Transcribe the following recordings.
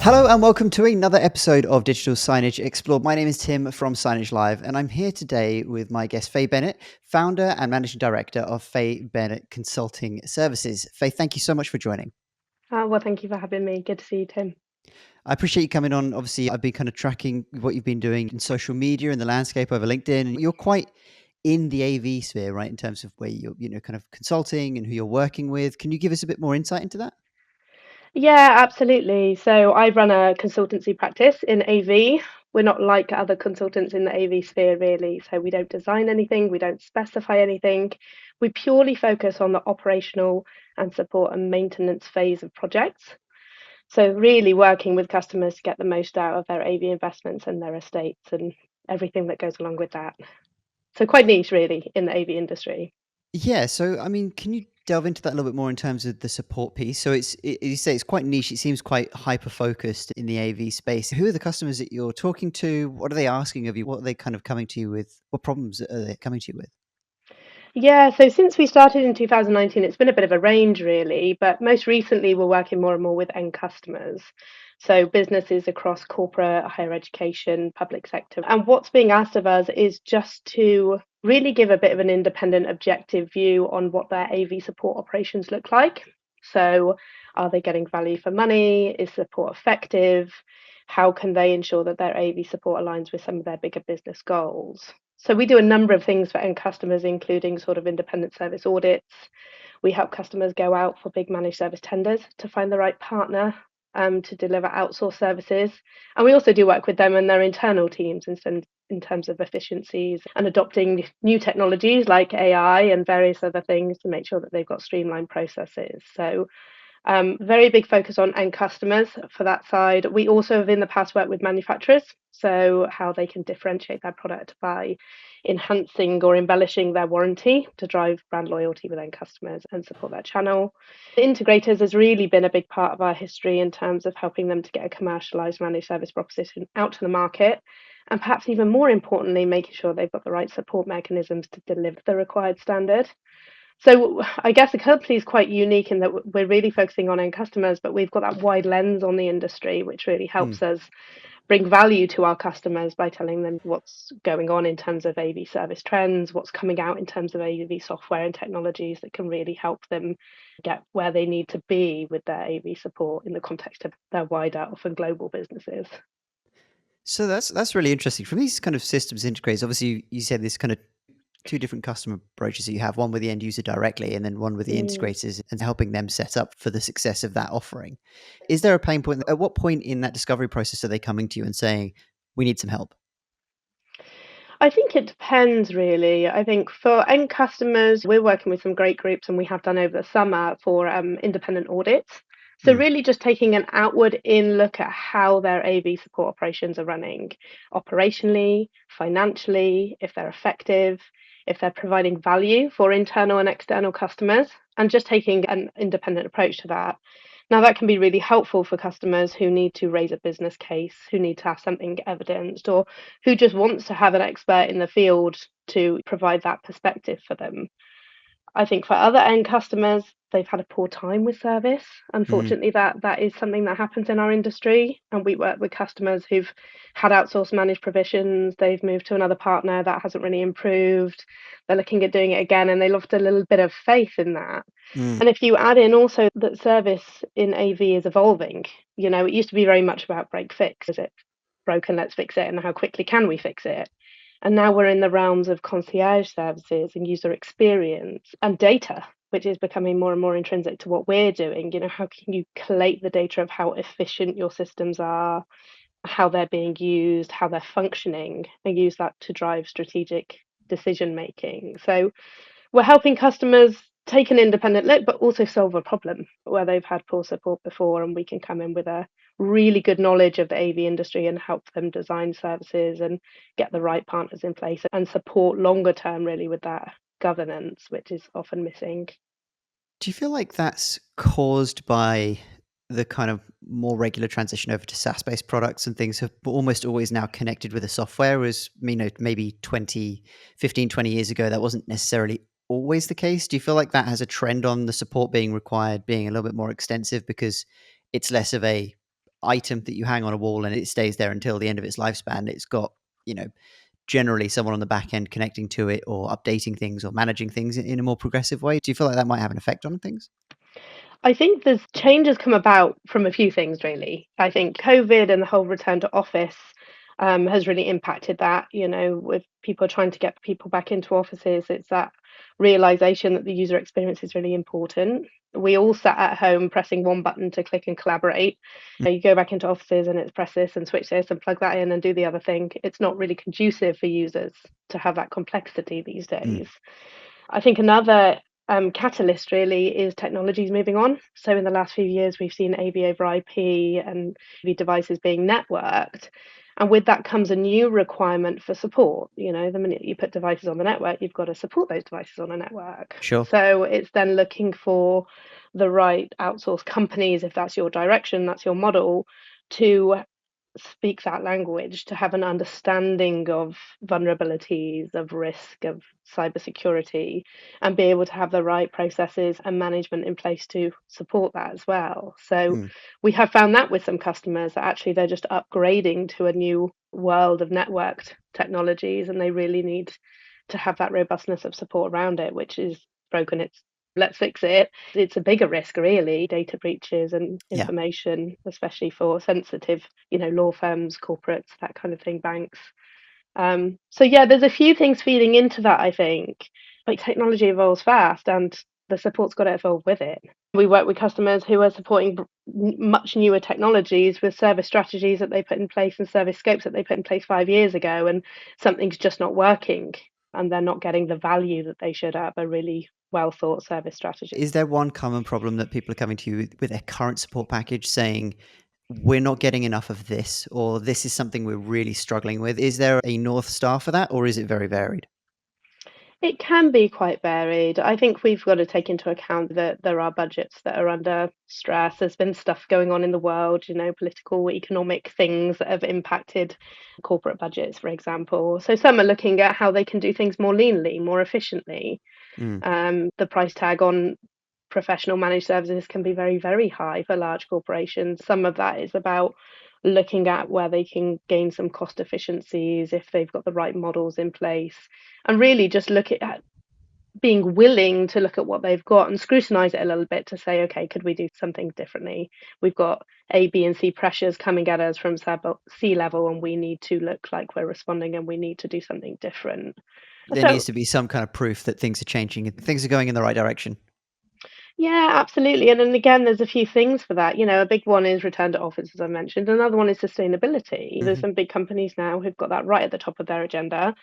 Hello and welcome to another episode of Digital Signage Explored. My name is Tim from Signagelive, and I'm here today with my guest Faye Bennett, founder and managing director of Faye Bennett Consulting Services. Faye, thank you so much for joining. Well, thank you for having me. Good to see you, Tim. I appreciate you coming on. Obviously, I've been kind of tracking what you've been doing in social media and the landscape over LinkedIn, and you're quite in the AV sphere, right, in terms of where you're, kind of consulting and who you're working with. Can you give us a bit more insight into that? Yeah, absolutely. So I run a consultancy practice in AV. We're not like other consultants in the AV sphere, really. So we don't design anything, we don't specify anything. We purely focus on the operational and support and maintenance phase of projects. So really working with customers to get the most out of their AV investments and their estates and everything that goes along with that. So quite niche, really, in the AV industry. Yeah. So, I mean, can you delve into that a little bit more in terms of the support piece? So, you say it's quite niche. It seems quite hyper focused in the AV space. Who are the customers that you're talking to? What are they asking of you? What are they kind of coming to you with? What problems are they coming to you with? Yeah, so since we started in 2019, it's been a bit of a range really, but most recently we're working more and more with end customers. So businesses across corporate, higher education, public sector. And what's being asked of us is just to really give a bit of an independent, objective view on what their AV support operations look like. So are they getting value for money? Is support effective? How can they ensure that their AV support aligns with some of their bigger business goals? So we do a number of things for end customers, including sort of independent service audits. We help customers go out for big managed service tenders to find the right partner to deliver outsourced services. And we also do work with them and their internal teams in terms of efficiencies and adopting new technologies like AI and various other things to make sure that they've got streamlined processes. So very big focus on end customers for that side. We also have in the past worked with manufacturers, so how they can differentiate their product by enhancing or embellishing their warranty to drive brand loyalty with end customers and support that channel. The integrators has really been a big part of our history in terms of helping them to get a commercialized managed service proposition out to the market. And perhaps even more importantly, making sure they've got the right support mechanisms to deliver the required standard. So I guess the company is quite unique in that we're really focusing on end customers, but we've got that wide lens on the industry, which really Hmm. helps us bring value to our customers by telling them what's going on in terms of AV service trends, what's coming out in terms of AV software and technologies that can really help them get where they need to be with their AV support in the context of their wider, often global businesses. So that's really interesting. From these kind of systems integrators, obviously you said this kind of two different customer approaches that you have, one with the end user directly and then one with the Mm. integrators and helping them set up for the success of that offering. Is there a pain point? At what point in that discovery process are they coming to you and saying, we need some help? I think it depends really. I think for end customers, we're working with some great groups and we have done over the summer for independent audits. So Mm. really just taking an outward in look at how their AV support operations are running operationally, financially, if they're effective, if they're providing value for internal and external customers, and just taking an independent approach to that. Now, that can be really helpful for customers who need to raise a business case, who need to have something evidenced, or who just wants to have an expert in the field to provide that perspective for them. I think for other end customers, they've had a poor time with service. Mm. Unfortunately, that is something that happens in our industry. And we work with customers who've had outsourced managed provisions. They've moved to another partner that hasn't really improved. They're looking at doing it again, and they lost a little bit of faith in that. Mm. And if you add in also that service in AV is evolving, it used to be very much about break fix. Is it broken? Let's fix it. And how quickly can we fix it? And now we're in the realms of concierge services and user experience and data, which is becoming more and more intrinsic to what we're doing. How can you collate the data of how efficient your systems are, how they're being used, how they're functioning, and use that to drive strategic decision making? So we're helping customers take an independent look, but also solve a problem where they've had poor support before, and we can come in with a really good knowledge of the AV industry and help them design services and get the right partners in place and support longer term, really, with that governance, which is often missing. Do you feel like that's caused by the kind of more regular transition over to SaaS-based products and things have almost always now connected with the software, whereas, maybe 20 years ago, that wasn't necessarily always the case? Do you feel like that has a trend on the support being required being a little bit more extensive because it's less of a item that you hang on a wall and it stays there until the end of its lifespan. It's got, you know, generally someone on the back end connecting to it or updating things or managing things in a more progressive way. Do you feel like that might have an effect on things? I think there's changes come about from a few things, really. I think COVID and the whole return to office has really impacted that. With people trying to get people back into offices, it's that realization that the user experience is really important. We all sat at home pressing one button to click and collaborate. You go back into offices and it's press this and switch this and plug that in and do the other thing. It's not really conducive for users to have that complexity these Mm. days. I think another catalyst really is technologies moving on. So in the last few years, we've seen AV over IP and AV devices being networked. And with that comes a new requirement for support. The minute you put devices on the network, you've got to support those devices on a network. Sure. So it's then looking for the right outsourced companies, if that's your direction, that's your model, to speak that language, to have an understanding of vulnerabilities, of risk, of cybersecurity, and be able to have the right processes and management in place to support that as well. So Mm. we have found that with some customers that actually they're just upgrading to a new world of networked technologies, and they really need to have that robustness of support around it, which is broken. Let's fix it. It's a bigger risk, really, data breaches and Yeah. information, especially for sensitive, law firms, corporates, that kind of thing, banks. So yeah, there's a few things feeding into that, I think. Like technology evolves fast and the support's got to evolve with it. We work with customers who are supporting much newer technologies with service strategies that they put in place and service scopes that they put in place 5 years ago, and something's just not working and they're not getting the value that they should out of a really well thought service strategy. Is there one common problem that people are coming to you with their current support package saying, we're not getting enough of this, or this is something we're really struggling with? Is there a North Star for that, or is it very varied? It can be quite varied. I think we've got to take into account that there are budgets that are under stress. There's been stuff going on in the world, political, economic things that have impacted corporate budgets, for example. So some are looking at how they can do things more leanly, more efficiently. Mm. The price tag on professional managed services can be very, very high for large corporations. Some of that is about looking at where they can gain some cost efficiencies if they've got the right models in place, and really just look at being willing to look at what they've got and scrutinize it a little bit to say, okay, could we do something differently? We've got A, B, and C pressures coming at us from C level, and we need to look like we're responding and we need to do something different. There So needs to be some kind of proof that things are changing, things are going in the right direction. yeah, absolutely. And then again, there's a few things for that. A big one is return to office, as I mentioned. Another one is sustainability. There's Hmm. some big companies now who've got that right at the top of their agenda.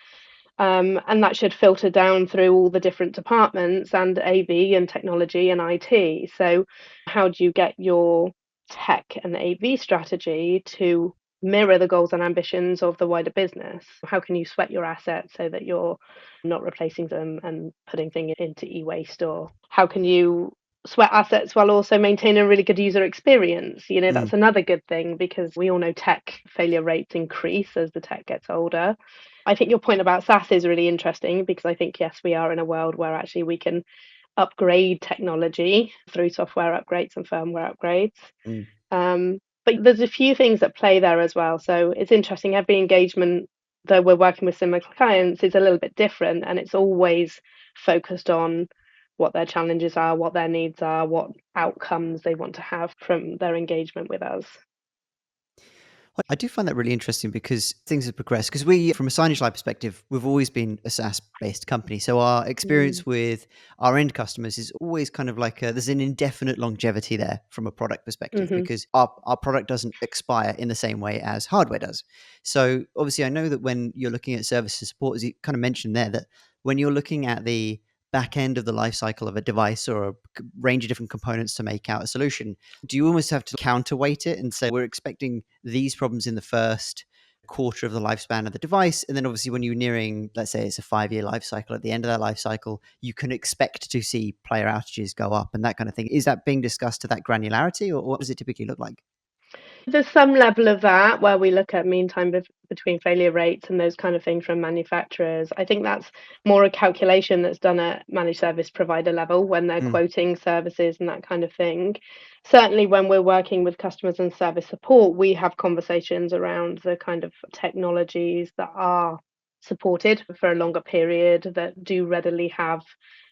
And that should filter down through all the different departments and AV and technology and IT. So, how do you get your tech and AV strategy to mirror the goals and ambitions of the wider business? How can you sweat your assets so that you're not replacing them and putting things into e-waste? Or how can you sweat assets while also maintaining a really good user experience? Mm. That's another good thing because we all know tech failure rates increase as the tech gets older. I think your point about SaaS is really interesting because I think, yes, we are in a world where actually we can upgrade technology through software upgrades and firmware upgrades. Mm. But there's a few things that play there as well. So it's interesting, every engagement that we're working with similar clients is a little bit different, and it's always focused on what their challenges are, what their needs are, what outcomes they want to have from their engagement with us. I do find that really interesting because things have progressed. Because we, from a Signagelive perspective, we've always been a SaaS-based company. So our Mm. experience with our end customers is always kind of like there's an indefinite longevity there from a product perspective Hmm. because our product doesn't expire in the same way as hardware does. So obviously, I know that when you're looking at service and support, as you kind of mentioned there, that when you're looking at the back end of the life cycle of a device or a range of different components to make out a solution, do you almost have to counterweight it and say we're expecting these problems in the first quarter of the lifespan of the device, and then obviously when you're nearing, let's say it's a 5-year life cycle, at the end of that life cycle you can expect to see player outages go up and that kind of thing? Is that being discussed to that granularity, or what does it typically look like? There's some level of that where we look at mean time between failure rates and those kind of things from manufacturers. I think that's more a calculation that's done at managed service provider level when they're Mm, quoting services and that kind of thing. Certainly, when we're working with customers and service support, we have conversations around the kind of technologies that are supported for a longer period, that do readily have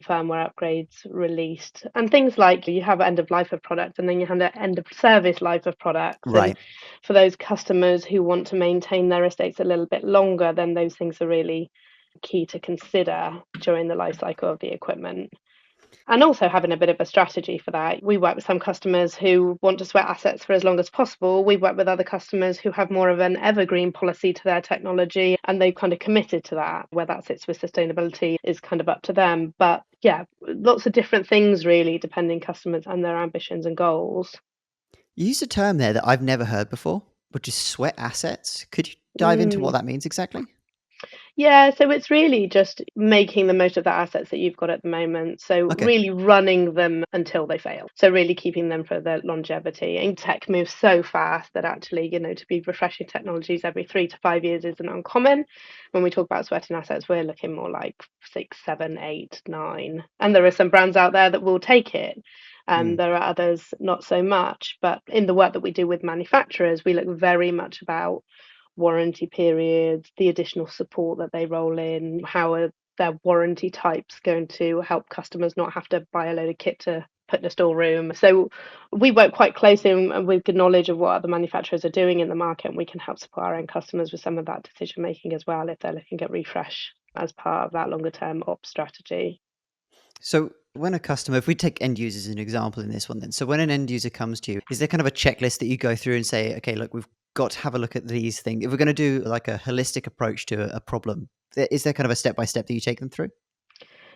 firmware upgrades released, and things like you have end of life of products and then you have the end of service life of products. And right. for those customers who want to maintain their estates a little bit longer, then those things are really key to consider during the life cycle of the equipment. And also having a bit of a strategy for that. We work with some customers who want to sweat assets for as long as possible. We work with other customers who have more of an evergreen policy to their technology and they've kind of committed to that. Where that sits with sustainability is kind of up to them. But yeah, lots of different things really, depending customers and their ambitions and goals. You used a term there that I've never heard before, which is sweat assets. Could you dive into what Mm. that means exactly? Yeah, so it's really just making the most of the assets that you've got at the moment. So Okay. really running them until they fail. So really keeping them for their longevity. And tech moves so fast that actually, to be refreshing technologies every 3 to 5 years isn't uncommon. When we talk about sweating assets, we're looking more like 6, 7, 8, 9. And there are some brands out there that will take it. Mm, There are others not so much. But in the work that we do with manufacturers, we look very much about warranty periods, the additional support that they roll in, how are their warranty types going to help customers not have to buy a load of kit to put in a storeroom. So we work quite closely and with good knowledge of what other manufacturers are doing in the market, and we can help support our end customers with some of that decision making as well if they're looking at refresh as part of that longer term ops strategy. So when a customer, if we take end users as an example in this one, then, so when an end user comes to you, is there kind of a checklist that you go through and say, okay, look, we've got to have a look at these things. If we're going to do like a holistic approach to a problem, is there kind of a step by step that you take them through?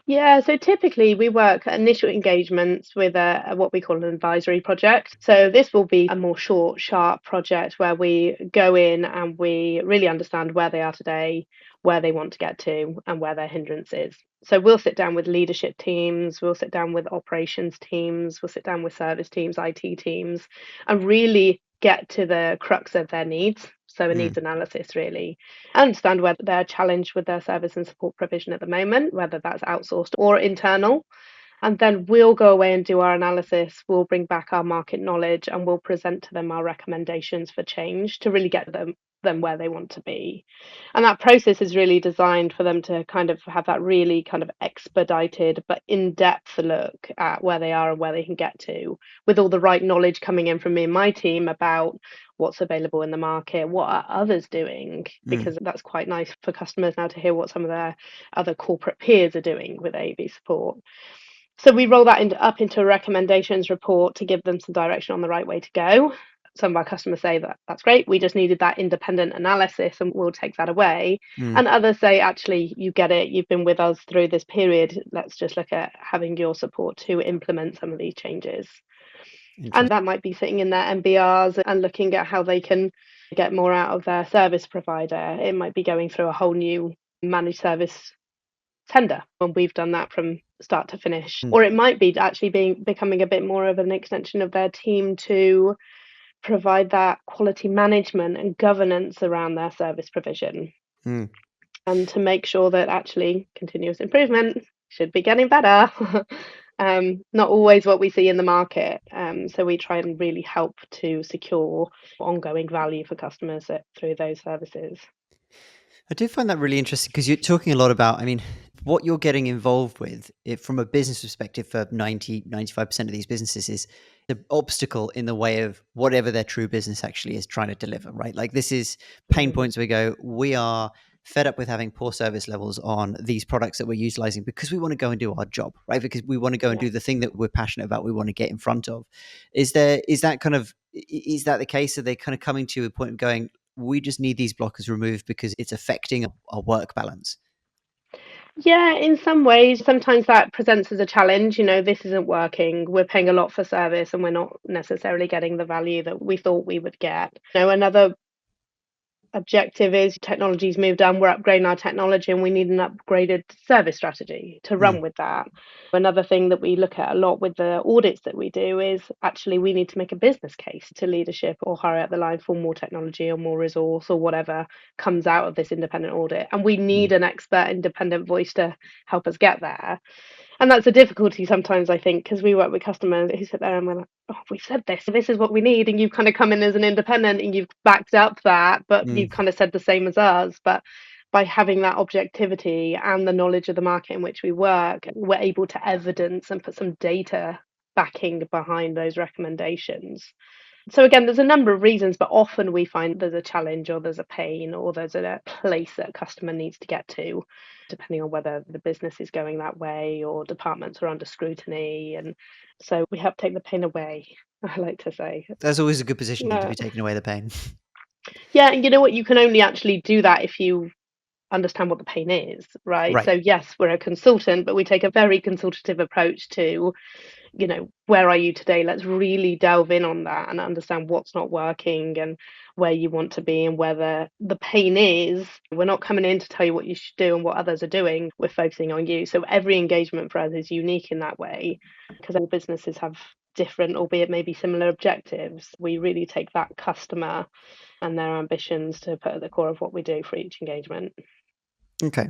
Yeah, so typically we work initial engagements with what we call an advisory project. So this will be a more short, sharp project where we go in and we really understand where they are today, where they want to get to, and where their hindrance is. So we'll sit down with leadership teams, we'll sit down with operations teams, we'll sit down with service teams, IT teams, and really get to the crux of their needs. So a Mm, needs analysis, really understand whether they're challenged with their service and support provision at the moment, whether that's outsourced or internal. And then we'll go away and do our analysis. We'll bring back our market knowledge and we'll present to them our recommendations for change to really get them where they want to be. And that process is really designed for them to kind of have that really kind of expedited but in-depth look at where they are and where they can get to, with all the right knowledge coming in from me and my team about what's available in the market, what are others doing, mm. because that's quite nice for customers now to hear what some of their other corporate peers are doing with AV support. So we roll that up into a recommendations report to give them some direction on the right way to go. Some of our customers say that that's great. We just needed that independent analysis and we'll take that away. Mm, And others say, actually, you get it. You've been with us through this period. Let's just look at having your support to implement some of these changes. And interesting. that might be sitting in their MBRs and looking at how they can get more out of their service provider. It might be going through a whole new managed service tender, and we've done that from start to finish. Mm, Or it might be actually becoming a bit more of an extension of their team to provide that quality management and governance around their service provision, mm. and to make sure that actually continuous improvement should be getting better. Not always what we see in the market. So we try and really help to secure ongoing value for customers through those services. I do find that really interesting because you're talking a lot about, I mean, what you're getting involved with from a business perspective for 95% of these businesses is the obstacle in the way of whatever their true business actually is trying to deliver, right? Like this is pain Mm, points we go, we are fed up with having poor service levels on these products that we're utilizing because we want to go and do our job, right? Because we want to go and yeah. do the thing that we're passionate about, we want to get in front of. Is that the case? Are they kind of coming to a point of going, we just need these blockers removed because it's affecting our work balance? Yeah, in some ways, sometimes that presents as a challenge. This isn't working. We're paying a lot for service and we're not necessarily getting the value that we thought we would get. Another objective is technology's moved on, we're upgrading our technology and we need an upgraded service strategy to Mm, run with that. Another thing that we look at a lot with the audits that we do is actually we need to make a business case to leadership or higher up the line for more technology or more resource or whatever comes out of this independent audit. And we mm, need an expert independent voice to help us get there. And that's a difficulty sometimes, I think, because we work with customers who sit there and we're like, oh, we've said this is what we need. And you've kind of come in as an independent and you've backed up that, but you've mm. kind of said the same as us. But by having that objectivity and the knowledge of the market in which we work, we're able to evidence and put some data backing behind those recommendations. So again, there's a number of reasons, but often we find there's a challenge or there's a pain or there's a place that a customer needs to get to, depending on whether the business is going that way or departments are under scrutiny. And so we help take the pain away, I like to say. That's always a good position to Uh, be taking away the pain. yeah, and you know what? You can only actually do that if you understand what the pain is, right? Right. So yes, we're a consultant, but we take a very consultative approach to, where are you today? Let's really delve in on that and understand what's not working and where you want to be and where the pain is. We're not coming in to tell you what you should do and what others are doing. We're focusing on you. So every engagement for us is unique in that way because all businesses have different, albeit maybe similar objectives. We really take that customer and their ambitions to put at the core of what we do for each engagement. Okay.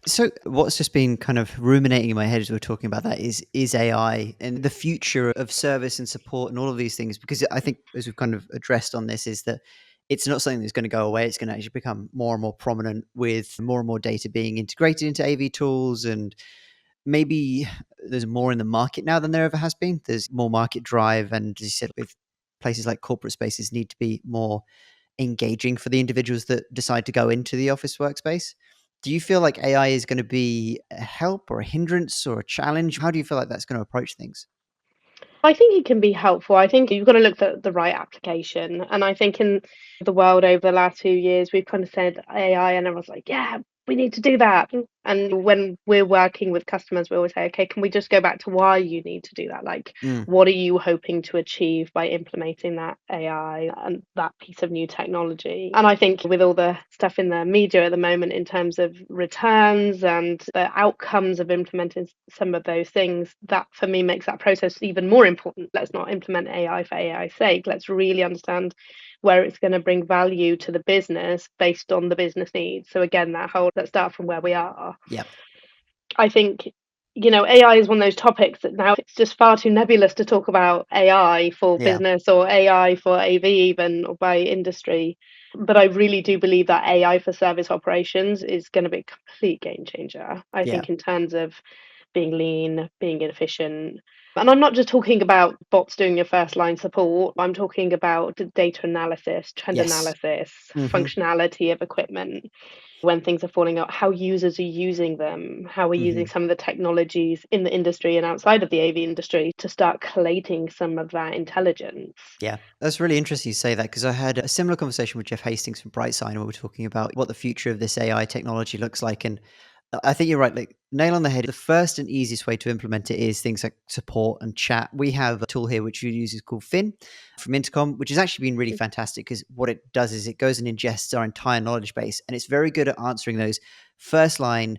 So what's just been kind of ruminating in my head as we're talking about that is AI and the future of service and support and all of these things, because I think as we've kind of addressed on this is that it's not something that's going to go away. It's going to actually become more and more prominent with more and more data being integrated into AV tools, and maybe there's more in the market now than there ever has been. There's more market drive, and as you said, with places like corporate spaces need to be more engaging for the individuals that decide to go into the office workspace. Do you feel like AI is going to be a help or a hindrance or a challenge? How do you feel like that's going to approach things? I think it can be helpful. I think you've got to look for the right application. And I think in the world over the last few years, we've kind of said AI, and everyone's like, yeah, we need to do that. And when we're working with customers, we always say, okay, can we just go back to why you need to do that? Like, Mm, what are you hoping to achieve by implementing that AI and that piece of new technology? And I think with all the stuff in the media at the moment in terms of returns and the outcomes of implementing some of those things, that for me makes that process even more important. Let's not implement AI for AI's sake. Let's really understand where it's going to bring value to the business based on the business needs. So again, let's start from where we are. yeah, I think, AI is one of those topics that now it's just far too nebulous to talk about AI for yeah, business or AI for AV even or by industry. But I really do believe that AI for service operations is going to be a complete game changer. I yeah, think in terms of being lean, being efficient. And I'm not just talking about bots doing your first line support. I'm talking about data analysis, trend yes. analysis, Hmm. functionality of equipment, when things are falling out, how users are using them, how we're using Hmm. some of the technologies in the industry and outside of the AV industry to start collating some of that intelligence. Yeah, that's really interesting you say that, because I had a similar conversation with Jeff Hastings from Brightsign where we were talking about what the future of this AI technology looks like. And I think you're right, like nail on the head. The first and easiest way to implement it is things like support and chat. We have a tool here which we use is called Fin from Intercom, which has actually been really fantastic because what it does is it goes and ingests our entire knowledge base, and it's very good at answering those first line.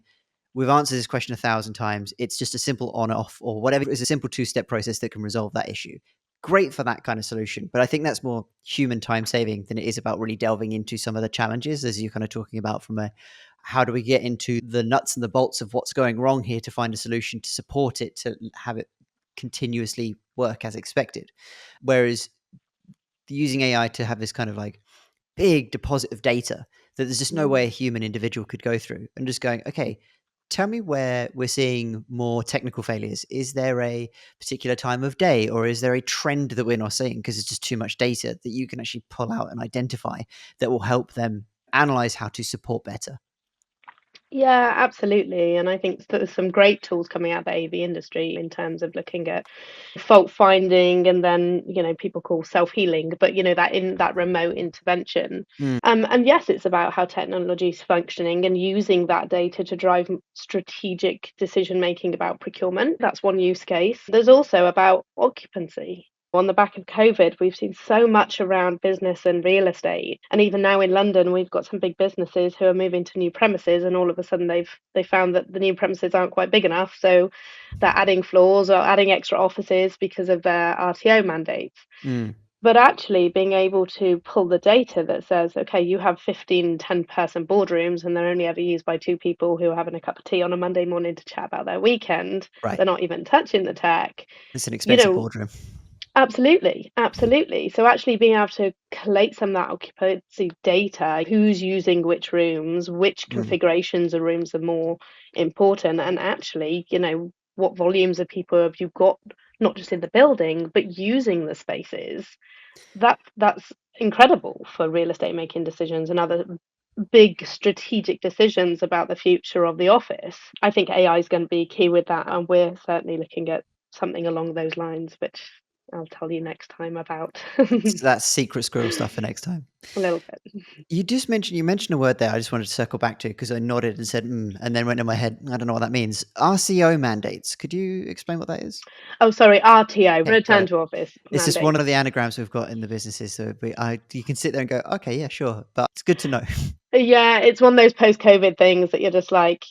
We've answered this question 1,000 times. It's just a simple on off or whatever. It's a simple two-step process that can resolve that issue. Great for that kind of solution. But I think that's more human time saving than it is about really delving into some of the challenges, as you're kind of talking about from a how do we get into the nuts and the bolts of what's going wrong here to find a solution to support it, to have it continuously work as expected. Whereas using AI to have this kind of like big deposit of data that there's just no way a Mm. human individual could go through, and just going, okay, tell me where we're seeing more technical failures. Is there a particular time of day, or is there a trend that we're not seeing because it's just too much data that you can actually pull out and identify that will help them analyze how to support better? Yeah, absolutely. And I think there's some great tools coming out of the AV industry in terms of looking at fault finding and then, people call self-healing, but that remote intervention. Mm, And yes, it's about how technology is functioning and using that data to drive strategic decision making about procurement. That's one use case. There's also about occupancy. On the back of COVID, we've seen so much around business and real estate. And even now in London, we've got some big businesses who are moving to new premises, and all of a sudden they found that the new premises aren't quite big enough. So they're adding floors or adding extra offices because of their RTO mandates. Mm, But actually being able to pull the data that says, okay, you have 15 10-person boardrooms and they're only ever used by two people who are having a cup of tea on a Monday morning to chat about their weekend. right. They're not even touching the tech. It's an You expensive know, boardroom. absolutely, absolutely. So actually being able to collate some of that occupancy data, who's using which rooms, which Mm. configurations of rooms are more important, and actually, what volumes of people have you got, not just in the building, but using the spaces. That's incredible for real estate making decisions and other big strategic decisions about the future of the office. I think AI is going to be key with that, and we're certainly looking at something along those lines, which I'll tell you next time about. That's secret squirrel stuff for next time. A little bit. You mentioned a word there I just wanted to circle back to because I nodded and said, and then went in my head, I don't know what that means. RCO mandates. Could you explain what that is? Oh, sorry, RTO, Okay, got return it. to office It's just one mandates. of the anagrams we've got in the businesses. So you can sit there and go, okay, yeah, sure. But it's good to know. Yeah, it's one of those post-COVID things that you're just like,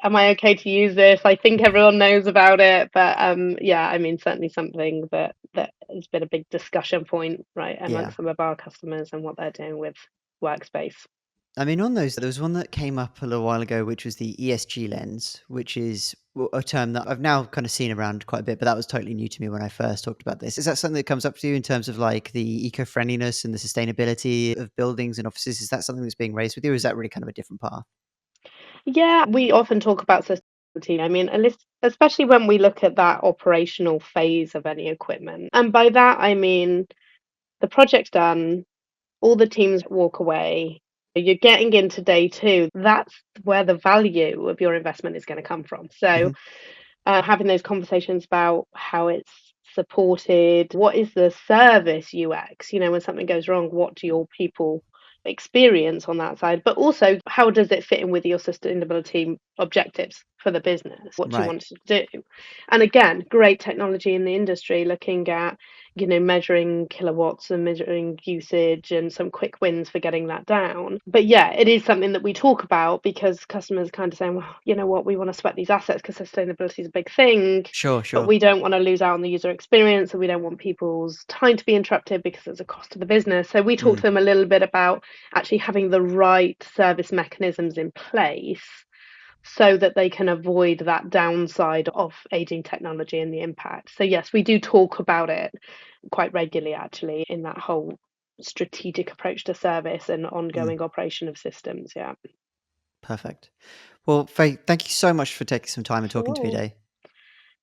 am I okay to use this? I think everyone knows about it, but yeah, I mean, certainly something that has been a big discussion point, right, Yeah. amongst some of our customers and what they're doing with workspace. I mean, on those, there was one that came up a little while ago, which was the ESG lens, which is a term that I've now kind of seen around quite a bit, but that was totally new to me when I first talked about this. Is that something that comes up to you in terms of like the eco-friendliness and the sustainability of buildings and offices? Is that something that's being raised with you, or is that really kind of a different path? Yeah, we often talk about sustainability. I mean, especially when we look at that operational phase of any equipment. And by that, I mean the project's done, all the teams walk away, you're getting into day two. That's where the value of your investment is going to come from. So, Mhm. having those conversations about how it's supported, what is the service UX, when something goes wrong, what do your people experience on that side, but also how does it fit in with your sustainability objectives for the business, what do you Right. want to do. And again, great technology in the industry looking at measuring kilowatts and measuring usage and some quick wins for getting that down. But yeah, it is something that we talk about because customers kind of saying, well, you know what, we want to sweat these assets because sustainability is a big thing, Sure, but sure. we don't want to lose out on the user experience and we don't want people's time to be interrupted because there's a cost to the business. So we talk Mm, to them a little bit about actually having the right service mechanisms in place so that they can avoid that downside of aging technology and the impact. So yes, we do talk about it quite regularly actually in that whole strategic approach to service and mm, ongoing operation of systems. Yeah. perfect. Well, Faye, thank you so much for taking some time and talking to me Cool. today.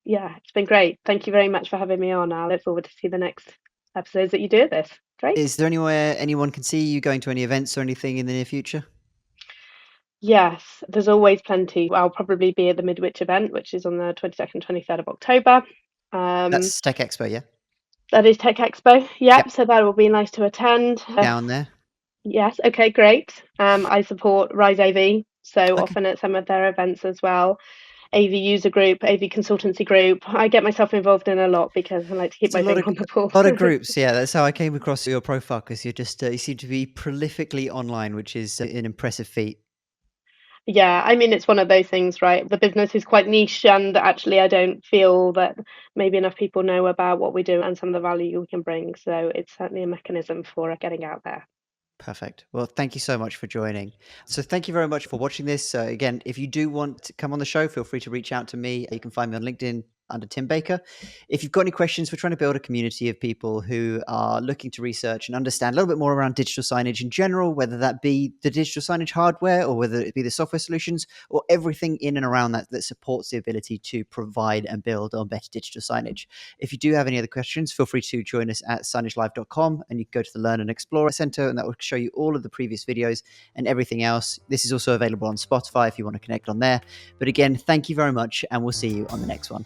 Yeah, it's been great. Thank you very much for having me on. I look forward to see the next episodes that you do of this. Great. Is there anywhere anyone can see you going to any events or anything in the near future? Yes, there's always plenty. I'll probably be at the Midwich event, which is on the 22nd, 23rd of October. Um, That's Tech Expo, yeah? that is Tech Expo. Yep. Yep, so that will be nice to attend. Down there. Yes, okay, great. I support Rise AV, so Okay. often at some of their events as well. AV user group, AV consultancy group. I get myself involved in a lot because I like to keep It's a my lot finger of on the pulse. lot of groups, yeah, that's how I came across your profile because you seem to be prolifically online, which is an impressive feat. Yeah, I mean, it's one of those things, right? The business is quite niche, and actually, I don't feel that maybe enough people know about what we do and some of the value we can bring. So it's certainly a mechanism for getting out there. Perfect. Well, thank you so much for joining. So, thank you very much for watching this. Again, if you do want to come on the show, feel free to reach out to me. You can find me on LinkedIn under Tim Baker. If you've got any questions, we're trying to build a community of people who are looking to research and understand a little bit more around digital signage in general, whether that be the digital signage hardware or whether it be the software solutions or everything in and around that that supports the ability to provide and build on better digital signage. If you do have any other questions, feel free to join us at signagelive.com and you can go to the Learn and Explore Center and that will show you all of the previous videos and everything else. This is also available on Spotify if you want to connect on there. But again, thank you very much and we'll see you on the next one.